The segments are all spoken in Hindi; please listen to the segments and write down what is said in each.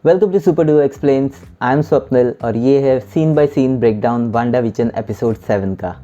Welcome to super duo explains. I am Swapnil और ये है scene by scene breakdown WandaVision episode 7 का।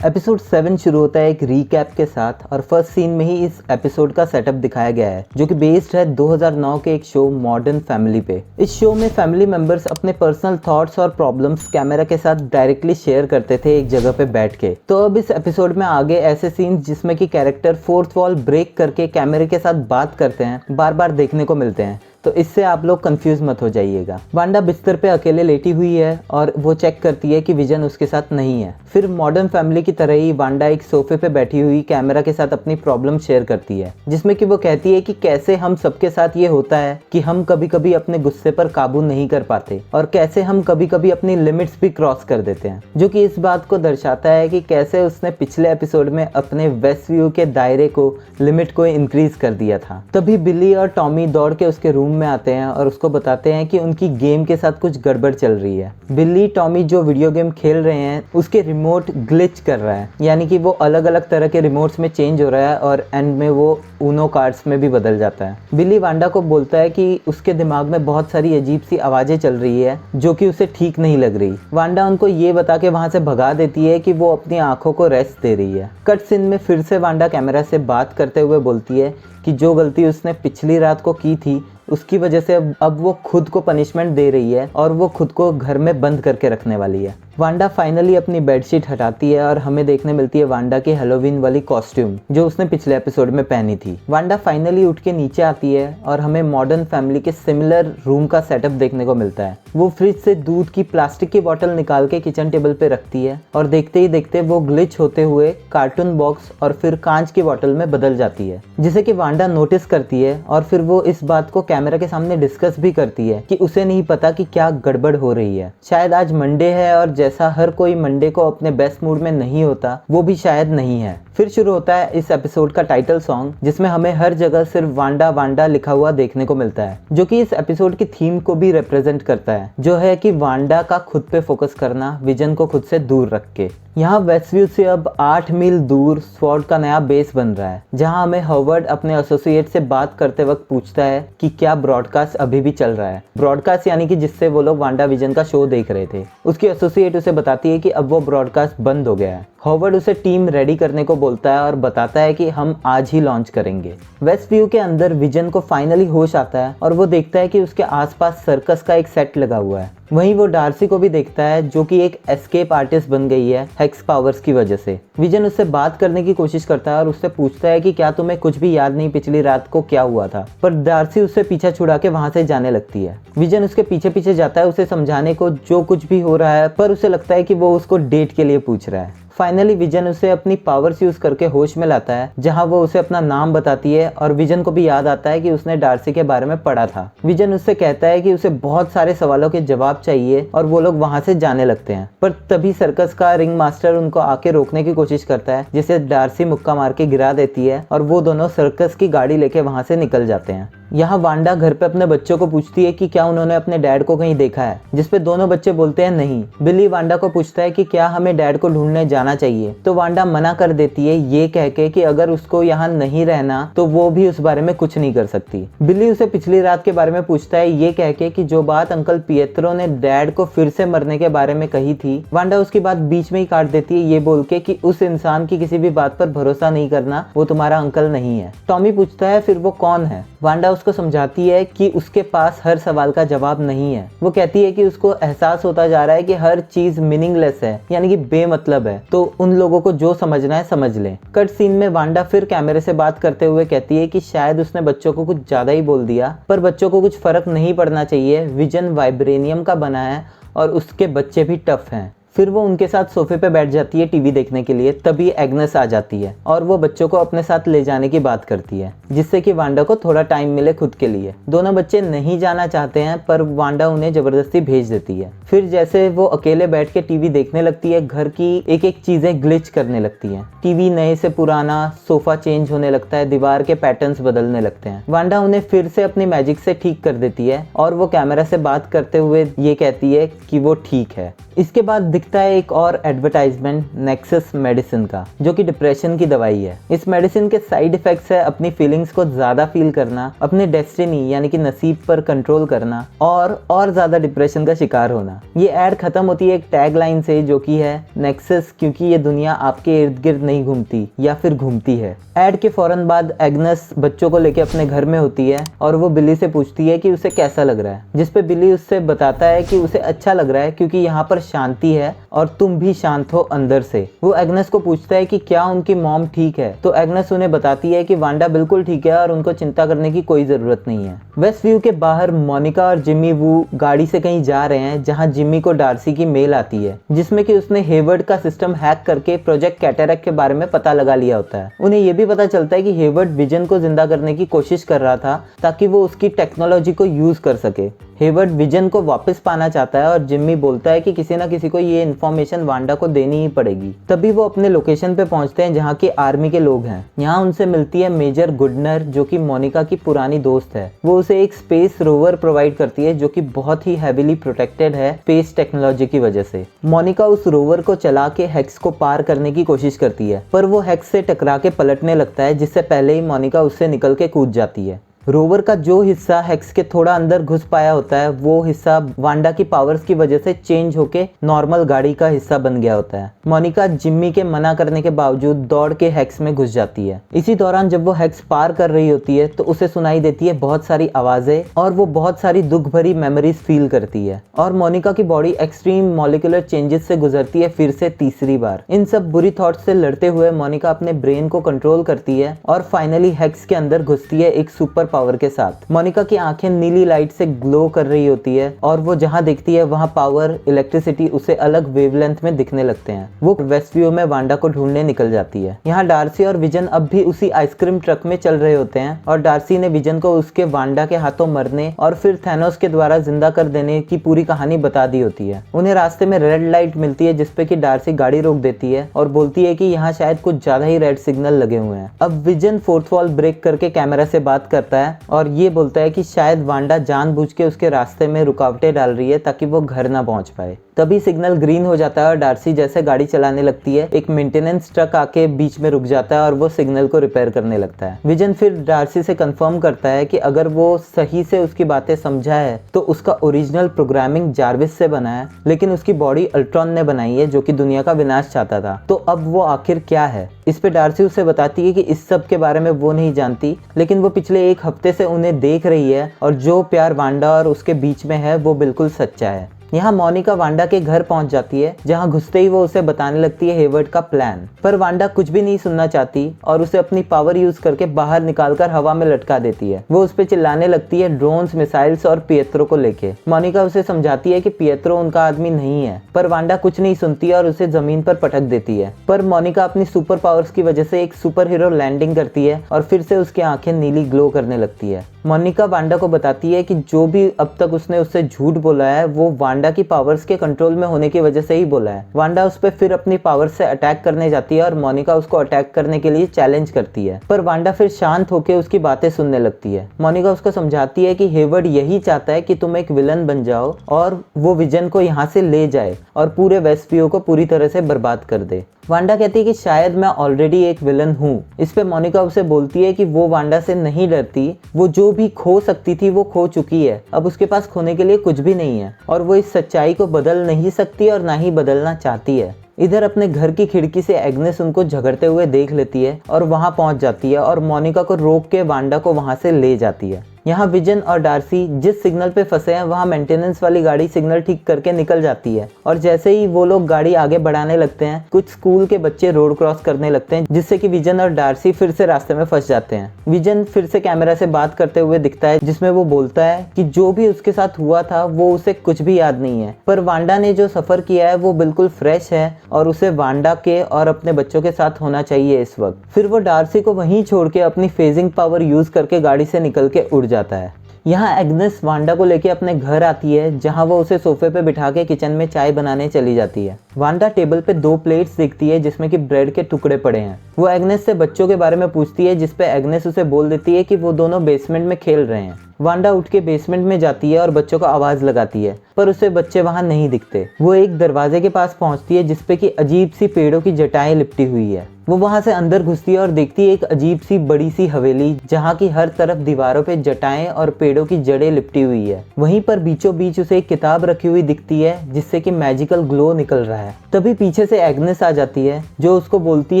एपिसोड 7 शुरू होता है एक रीकैप के साथ और फर्स्ट सीन में ही इस एपिसोड का सेटअप दिखाया गया है जो कि बेस्ड है 2009 के एक शो मॉडर्न फैमिली पे। इस शो में फैमिली मेंबर्स अपने पर्सनल थॉट्स और प्रॉब्लम्स कैमरा के साथ डायरेक्टली शेयर करते थे एक जगह पे बैठ के। तो अब इस एपिसोड में आगे ऐसे सीन्स जिसमें कि कैरेक्टर फोर्थ वॉल ब्रेक करके कैमरे के साथ बात करते हैं बार बार देखने को मिलते हैं, तो इससे आप लोग कंफ्यूज मत हो जाइएगा। वांडा बिस्तर पे अकेले लेटी हुई है और वो चेक करती है कि विजन उसके साथ नहीं है। फिर मॉडर्न फैमिली की तरह ही वांडा एक सोफे पे बैठी हुई कैमरा के साथ अपनी प्रॉब्लम शेयर करती है, जिसमें कि वो कहती है कि कैसे हम सबके साथ ये होता है कि हम कभी कभी अपने गुस्से पर काबू नहीं कर पाते और कैसे हम कभी कभी अपनी लिमिट्स भी क्रॉस कर देते हैं, जो कि इस बात को दर्शाता है कि कैसे उसने पिछले एपिसोड में अपने वेस्ट व्यू के दायरे को, लिमिट को इंक्रीज कर दिया था। तभी बिली और टॉमी दौड़ के उसके रूम में आते हैं और उसको बताते हैं कि उनकी गेम के साथ कुछ गड़बड़ चल रही है। बिल्ली टॉमी जो वीडियो गेम खेल रहे हैं उसके रिमोट ग्लिच कर रहा है, यानी कि वो अलग अलग तरह के रिमोट्स में चेंज हो रहा है और एंड में वो ऊनो कार्ड्स में भी बदल जाता है। बिल्ली वांडा को बोलता है कि उसके दिमाग में बहुत सारी अजीब सी आवाजें चल रही है जो कि उसे ठीक नहीं लग रही। वांडा उनको ये बता के वहां से भगा देती है कि वो अपनी आंखों को रेस्ट दे रही है। कट सीन में फिर से वांडा कैमरा से बात करते हुए बोलती है कि जो गलती उसने पिछली रात को की थी उसकी वजह से अब वो खुद को पनिशमेंट दे रही है और वो खुद को घर में बंद करके रखने वाली है। वांडा फाइनली अपनी बेडशीट हटाती है और हमें देखने मिलती है वांडा की हैलोवीन वाली कॉस्ट्यूम जो उसने पिछले एपिसोड में पहनी थी। वांडा फाइनली उठ के नीचे आती है और हमें मॉडर्न फैमिली के सिमिलर रूम का सेटअप देखने को मिलता है। वो फ्रिज से दूध की प्लास्टिक की बोतल निकाल के किचन टेबल पे रखती है और देखते ही देखते वो ग्लिच होते हुए कार्टून बॉक्स और फिर कांच की बोतल में बदल जाती है, जिसे कि वांडा नोटिस करती है और फिर वो इस बात को कैमरा के सामने डिस्कस भी करती है कि उसे नहीं पता कि क्या गड़बड़ हो रही है। शायद आज मंडे है और जैसा हर कोई मंडे को अपने बेस्ट मूड में नहीं होता, वो भी शायद नहीं है। फिर शुरू होता है इस एपिसोड का टाइटल सॉन्ग, जिसमें हमें हर जगह सिर्फ वांडा वांडा लिखा हुआ देखने को मिलता है, जो कि इस एपिसोड की थीम को भी रिप्रेजेंट करता है, जो है कि वांडा का खुद पे फोकस करना, विजन को खुद से दूर रख के। यहाँ वेस्टव्यू से अब 8 मील दूर स्वॉर्ड का नया बेस बन रहा है, जहाँ हमें हॉवर्ड अपने एसोसिएट से बात करते वक्त पूछता है कि क्या ब्रॉडकास्ट अभी भी चल रहा है। ब्रॉडकास्ट यानी कि जिससे वो लोग वांडा विजन का शो देख रहे थे। उसकी एसोसिएट उसे बताती है कि अब वो ब्रॉडकास्ट बंद हो गया है। हॉवर्ड उसे टीम रेडी करने को बोलता है और बताता है कि हम आज ही लॉन्च करेंगे। वेस्ट व्यू के अंदर विजन को फाइनली होश आता है और वो देखता है कि उसके आसपास सर्कस का एक सेट लगा हुआ है। वहीं वो डार्सी को भी देखता है जो कि एक एस्केप आर्टिस्ट बन गई है हेक्स पावर्स की वजह से। विजन उससे बात करने की कोशिश करता है और उससे पूछता है कि क्या तुम्हें कुछ भी याद नहीं पिछली रात को क्या हुआ था, पर डार्सी उससे पीछा छुड़ा के वहां से जाने लगती है। विजन उसके पीछे पीछे जाता है उसे समझाने को जो कुछ भी हो रहा है, पर उसे लगता है कि वो उसको डेट के लिए पूछ रहा है। फाइनली विजन उसे अपनी पावर्स यूज करके होश में लाता है, जहां वो उसे अपना नाम बताती है और विजन को भी याद आता है कि उसने डार्सी के बारे में पढ़ा था। विजन उससे कहता है कि उसे बहुत सारे सवालों के जवाब चाहिए और वो लोग वहां से जाने लगते हैं, पर तभी सर्कस का रिंग मास्टर उनको आके रोकने की कोशिश करता है, जिसे डार्सी मुक्का मार के गिरा देती है और वो दोनों सर्कस की गाड़ी लेके वहां से निकल जाते हैं। यहाँ वांडा घर पे अपने बच्चों को पूछती है कि क्या उन्होंने अपने डैड को कहीं देखा है, जिसपे दोनों बच्चे बोलते हैं नहीं। बिली वांडा को पूछता है कि क्या हमें डैड को ढूंढने जाना चाहिए, तो वांडा मना कर देती है ये कह के कि अगर उसको यहाँ नहीं रहना तो वो भी उस बारे में कुछ नहीं कर सकती। बिली उसे पिछली रात के बारे में पूछता है ये कह के कि जो बात अंकल पिएत्रो ने डैड को फिर से मरने के बारे में कही थी। वांडा उसकी बात बीच में ही काट देती है ये बोल के कि उस इंसान की किसी भी बात पर भरोसा नहीं करना, वो तुम्हारा अंकल नहीं है। टॉमी पूछता है फिर वो कौन है। वांडा उसको समझाती है कि उसके पास हर सवाल का जवाब नहीं है। वो कहती है कि उसको एहसास होता जा रहा है कि हर चीज मीनिंगलेस है, यानी कि बेमतलब है, तो उन लोगों को जो समझना है समझ लें। कट सीन में वांडा फिर कैमरे से बात करते हुए कहती है कि शायद उसने बच्चों को कुछ ज्यादा ही बोल दिया, पर बच्चों को कुछ फर्क नहीं पड़ना चाहिए। विजन वाइब्रेनियम का बना है और उसके बच्चे भी टफ हैं। फिर वो उनके साथ सोफे पे बैठ जाती है टीवी देखने के लिए। तभी एग्नेस आ जाती है और वो बच्चों को अपने साथ ले जाने की बात करती है, जिससे कि वांडा को थोड़ा टाइम मिले खुद के लिए। दोनों बच्चे नहीं जाना चाहते हैं, पर वांडा उन्हें जबरदस्ती भेज देती है। फिर जैसे वो अकेले बैठ के टीवी देखने लगती है, घर की एक एक चीजें ग्लिच करने लगती हैं। टीवी नए से पुराना, सोफा चेंज होने लगता है, दीवार के पैटर्न्स बदलने लगते हैं। वांडा उन्हें फिर से अपनी मैजिक से ठीक कर देती है और वो कैमरा से बात करते हुए ये कहती है कि वो ठीक है। इसके बाद दिखता है एक और एडवर्टाइजमेंट नेक्सस मेडिसिन का, जो कि डिप्रेशन की दवाई है। इस मेडिसिन के साइड इफेक्ट्स है अपनी फीलिंग्स को ज़्यादा फील करना, अपने डेस्टिनी यानी कि नसीब पर कंट्रोल करना और ज़्यादा डिप्रेशन का शिकार होना। ये ऐड खत्म होती है एक टैग लाइन से, जो कि है नेक्सस क्योंकि ये दुनिया आपके इर्द गिर्द नहीं घूमती या फिर घूमती है। ऐड के फौरन बाद एग्नेस बच्चों को लेकर अपने घर में होती है और वो बिली से पूछती है कि उसे कैसा लग रहा है, जिस पे बिली उससे बताता है कि उसे अच्छा लग रहा है क्योंकि यहाँ पर शांति है और तुम भी शांत हो अंदर से। वो एग्नेस को पूछता है कि क्या उनकी मॉम ठीक है, तो एग्नेस उन्हें बताती है कि वांडा बिल्कुल ठीक है और उनको चिंता करने की कोई जरूरत नहीं है। वेस्ट व्यू के बाहर मोनिका और जिम्मी वू गाड़ी से कहीं जा रहे हैं, जहाँ जिम्मी को डार्सी की मेल आती है जिसमें कि उसने हेवर्ड का सिस्टम हैक करके प्रोजेक्ट कैटरैक्ट के बारे में पता लगा लिया होता है। उन्हें यह भी पता चलता है कि हेवर्ड विजन को जिंदा करने की कोशिश कर रहा था ताकि वो उसकी टेक्नोलॉजी को यूज कर सके। हेवर्ड विजन को वापस पाना चाहता है और जिम्मी बोलता है कि किसी ना किसी को ये इन्फॉर्मेशन वांडा को देनी ही पड़ेगी। तभी वो अपने लोकेशन पे पहुंचते हैं जहाँ की आर्मी के लोग हैं। यहाँ उनसे मिलती है मेजर गुडनर, जो कि मोनिका की पुरानी दोस्त है। वो उसे एक स्पेस रोवर प्रोवाइड करती है जो कि बहुत ही हैविली प्रोटेक्टेड है स्पेस टेक्नोलॉजी की वजह से। मोनिका उस रोवर को चला के हेक्स को पार करने की कोशिश करती है, पर वो हेक्स से टकरा के पलटने लगता है, जिससे पहले ही मोनिका उससे निकल के कूद जाती है। रोवर का जो हिस्सा हेक्स के थोड़ा अंदर घुस पाया होता है, वो हिस्सा वांडा की पावर्स की वजह से चेंज होके नॉर्मल गाड़ी का हिस्सा बन गया होता है। मोनिका जिम्मी के मना करने के बावजूद दौड़ के हेक्स में घुस जाती है। इसी दौरान जब वो हेक्स पार कर रही होती है तो उसे सुनाई देती है बहुत सारी आवाजें और वो बहुत सारी दुख भरी मेमोरीज फील करती है और मोनिका की बॉडी एक्सट्रीम मॉलिक्यूलर चेंजेस से गुजरती है फिर से तीसरी बार। इन सब बुरी थॉट्स से लड़ते हुए मोनिका अपने ब्रेन को कंट्रोल करती है और फाइनली हेक्स के अंदर घुसती है एक सुपर पावर के साथ। मोनिका की आंखें नीली लाइट से ग्लो कर रही होती है और वो जहां देखती है वहां पावर, इलेक्ट्रिसिटी उसे अलग वेवलेंथ में दिखने लगते हैं। वो वेस्टव्यू में वांडा को ढूंढने निकल जाती है। यहाँ डार्सी और विजन अब भी उसी आइसक्रीम ट्रक में चल रहे होते हैं और डार्सी ने विजन को उसके वांडा के हाथों मरने और फिर थैनोस के द्वारा जिंदा कर देने की पूरी कहानी बता दी होती है। उन्हें रास्ते में रेड लाइट मिलती है जिसपे कि डार्सी गाड़ी रोक देती है और बोलती है कि यहाँ शायद कुछ ज्यादा ही रेड सिग्नल लगे हुए हैं। अब विजन फोर्थ वॉल ब्रेक करके कैमरा से बात करता है और ये बोलता है कि शायद वांडा जानबूझ के उसके रास्ते में रुकावटें डाल रही है ताकि वो घर ना पहुंच पाए। तभी सिग्नल ग्रीन हो जाता है और डार्सी जैसे गाड़ी चलाने लगती है, एक मेंटेनेंस ट्रक आके बीच में रुक जाता है और वो सिग्नल को रिपेयर करने लगता है। विजन फिर डार्सी से कंफर्म करता है कि अगर वो सही से उसकी बातें समझा है तो उसका ओरिजिनल प्रोग्रामिंग जार्विस से बना है, लेकिन उसकी बॉडी अल्ट्रॉन ने बनाई है जो कि दुनिया का विनाश चाहता था। तो अब वो आखिर क्या है? इस पे डार्सी उसे बताती है कि इस सब के बारे में वो नहीं जानती, लेकिन वो पिछले एक हफ्ते से उन्हें देख रही है और जो प्यार वांडा और उसके बीच में है वो बिल्कुल सच्चा है। यहाँ मोनिका वांडा के घर पहुंच जाती है, जहाँ घुसते ही वो उसे बताने लगती है हेवर्ड का प्लान, पर वांडा कुछ भी नहीं सुनना चाहती और उसे अपनी पावर यूज करके बाहर निकालकर हवा में लटका देती है। वो उस पे चिल्लाने लगती है ड्रोन्स, मिसाइल्स और पिएत्रो को लेके। मोनिका उसे समझाती है कि पिएत्रो उनका आदमी नहीं है, पर वांडा कुछ नहीं सुनती और उसे जमीन पर पटक देती है। पर मोनिका अपनी सुपर पावर्स की वजह से एक सुपर हीरो लैंडिंग करती है और फिर से उसकी आंखें नीली ग्लो करने लगती है। मोनिका वांडा को बताती है कि जो भी अब तक उसने उससे झूठ बोला है वो वांडा की पावर्स के कंट्रोल में होने की वजह से ही बोला है। वांडा उस पर फिर अपनी पावर्स से अटैक करने जाती है और मोनिका उसको अटैक करने के लिए चैलेंज करती है, पर वांडा फिर शांत होकर उसकी बातें सुनने लगती है। मोनिका उसको समझाती है कि हेवर्ड यही चाहता है कि तुम एक विलन बन जाओ और वो विजन को यहाँ से ले जाए और पूरे वेस्टव्यू को पूरी तरह से बर्बाद कर दे। वांडा कहती है कि शायद मैं ऑलरेडी एक विलन हूँ। इस पे मोनिका उसे बोलती है कि वो वांडा से नहीं डरती, वो जो भी खो सकती थी वो खो चुकी है, अब उसके पास खोने के लिए कुछ भी नहीं है और वो इस सच्चाई को बदल नहीं सकती और ना ही बदलना चाहती है। इधर अपने घर की खिड़की से एग्नेस उनको झगड़ते हुए देख लेती है और वहां पहुंच जाती है और मोनिका को रोक के वांडा को वहां से ले जाती है। यहाँ विजन और डार्सी जिस सिग्नल पे फंसे हैं वहाँ मेंटेनेंस वाली गाड़ी सिग्नल ठीक करके निकल जाती है और जैसे ही वो लोग गाड़ी आगे बढ़ाने लगते हैं कुछ स्कूल के बच्चे रोड क्रॉस करने लगते हैं, जिससे कि विजन और डार्सी फिर से रास्ते में फंस जाते हैं। विजन फिर से कैमरा से बात करते हुए दिखता है जिसमें वो बोलता है कि जो भी उसके साथ हुआ था वो उसे कुछ भी याद नहीं है, पर वांडा ने जो सफर किया है वो बिल्कुल फ्रेश है और उसे वांडा के और अपने बच्चों के साथ होना चाहिए इस वक्त। फिर वो डार्सी को वहीं छोड़ के अपनी फेजिंग पावर यूज करके गाड़ी से निकल के उड़ जाता है। यहाँ एग्नेस वांडा को लेके अपने घर आती है, जहाँ वो उसे सोफे पे बिठा के किचन में चाय बनाने चली जाती है। वांडा टेबल पे 2 प्लेट्स देखती है जिसमें कि ब्रेड के टुकड़े पड़े हैं। वो एग्नेस से बच्चों के बारे में पूछती है, जिसपे एग्नेस उसे बोल देती है कि वो दोनों बेसमेंट में खेल रहे हैं। वांडा उठ के बेसमेंट में जाती है और बच्चों को आवाज लगाती है, पर उसे बच्चे वहां नहीं दिखते। वो एक दरवाजे के पास पहुंचती है जिसपे कि अजीब सी पेड़ों की जटाएं लिपटी हुई है। वो वहां से अंदर घुसती है और देखती है एक अजीब सी बड़ी सी हवेली, जहाँ की हर तरफ दीवारों पे जटाएं और पेड़ों की जड़ें लिपटी हुई है। वहीं पर बीचों बीच उसे एक किताब रखी हुई दिखती है जिससे कि मैजिकल ग्लो निकल रहा है। तभी पीछे से एग्नेस आ जाती है, जो उसको बोलती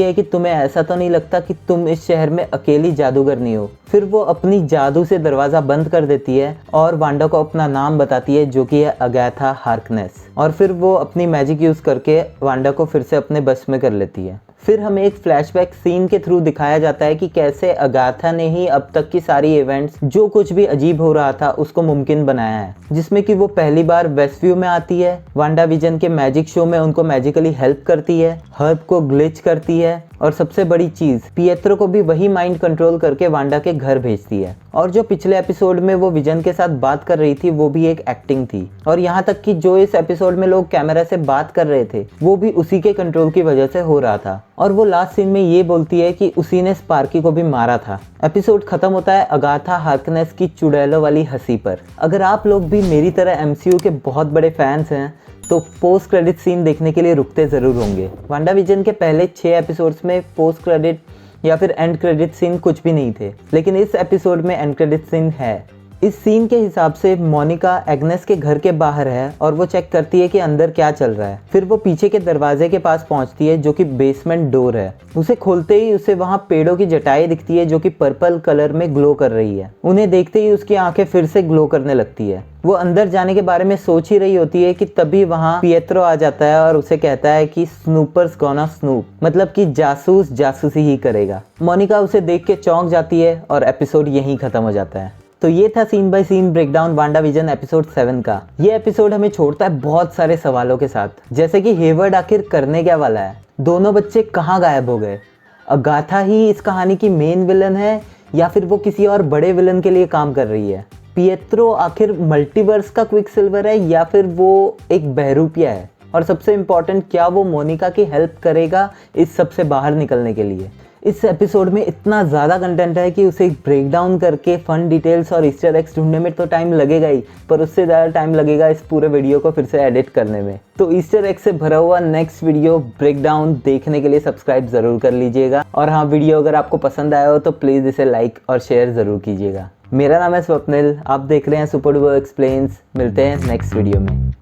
है कि तुम्हें ऐसा तो नहीं लगता कि तुम इस शहर में अकेली जादूगरनी हो। फिर वो अपनी जादू से दरवाजा बंद कर देती है और वांडा को अपना नाम बताती है, जो कि है अगाथा हार्कनेस। और फिर वो अपनी मैजिक यूज करके वांडा को फिर से अपने बस में कर लेती है। फिर हमें एक फ्लैशबैक सीन के थ्रू दिखाया जाता है कि कैसे अगाथा ने ही अब तक की सारी इवेंट्स, जो कुछ भी अजीब हो रहा था, उसको मुमकिन बनाया है। जिसमें कि वो पहली बार वेस्टव्यू में आती है, वांडा विजन के मैजिक शो में उनको मैजिकली हेल्प करती है, हर्ब को ग्लिच करती है, और सबसे बड़ी चीज पिएत्रो को भी वही माइंड कंट्रोल करके वांडा के घर भेजती है। और जो पिछले एपिसोड में वो विजन के साथ बात कर रही थी, वो भी एक एक्टिंग थी। और यहाँ तक कि जो इस एपिसोड में लोग कैमरा से बात कर रहे थे, वो भी उसी के कंट्रोल की वजह से हो रहा था। और वो लास्ट सीन में ये बोलती है कि उसी ने स्पार्की को भी मारा था। एपिसोड खत्म होता है अगाथा हार्कनेस की चुड़ैलों वाली हंसी पर। अगर आप लोग भी मेरी तरह एमसीयू के बहुत बड़े फैंस हैं, तो पोस्ट क्रेडिट सीन देखने के लिए रुकते ज़रूर होंगे। वांडा विजन के पहले 6 एपिसोड्स में पोस्ट क्रेडिट या फिर एंड क्रेडिट सीन कुछ भी नहीं थे, लेकिन इस एपिसोड में एंड क्रेडिट सीन है। इस सीन के हिसाब से मोनिका एग्नेस के घर के बाहर है और वो चेक करती है कि अंदर क्या चल रहा है। फिर वो पीछे के दरवाजे के पास पहुंचती है, जो कि बेसमेंट डोर है। उसे खोलते ही उसे वहां पेड़ों की जटाएं दिखती है, जो कि पर्पल कलर में ग्लो कर रही है। उन्हें देखते ही उसकी आंखें फिर से ग्लो करने लगती है। वो अंदर जाने के बारे में सोच ही रही होती है कि तभी वहां पिएत्रो आ जाता है और उसे कहता है कि स्नूपर्स गोना स्नूप, मतलब कि जासूस जासूसी ही करेगा। मोनिका उसे देख के चौंक जाती है और एपिसोड यहीं खत्म हो जाता है। तो ये था scene by scene breakdown WandaVision episode 7 का। ये एपिसोड हमें छोड़ता है बहुत सारे सवालों के साथ, जैसे कि हेवर्ड आखिर करने क्या वाला है, दोनों बच्चे कहाँ गायब हो गए, अगाथा ही इस कहानी की मेन विलन है या फिर वो किसी और बड़े विलन के लिए काम कर रही है, पिएत्रो आखिर मल्टीवर्स का क्विकसिल्वर है या फिर वो एक बहरूपिया है, और सबसे इम्पोर्टेंट, क्या वो मोनिका की हेल्प करेगा इस सब से बाहर निकलने के लिए। इस एपिसोड में इतना ज़्यादा कंटेंट है कि उसे ब्रेक डाउन करके फन डिटेल्स और ईस्टर एग्स ढूंढने में तो टाइम लगेगा ही, पर उससे ज़्यादा टाइम लगेगा इस पूरे वीडियो को फिर से एडिट करने में। तो ईस्टर एग से भरा हुआ नेक्स्ट वीडियो ब्रेक डाउन देखने के लिए सब्सक्राइब ज़रूर कर लीजिएगा। और हाँ, वीडियो अगर आपको पसंद आया हो तो प्लीज़ इसे लाइक और शेयर ज़रूर कीजिएगा। मेरा नाम है स्वप्निल, आप देख रहे हैं सुपर डुओ एक्सप्लेन्स। मिलते हैं नेक्स्ट वीडियो में।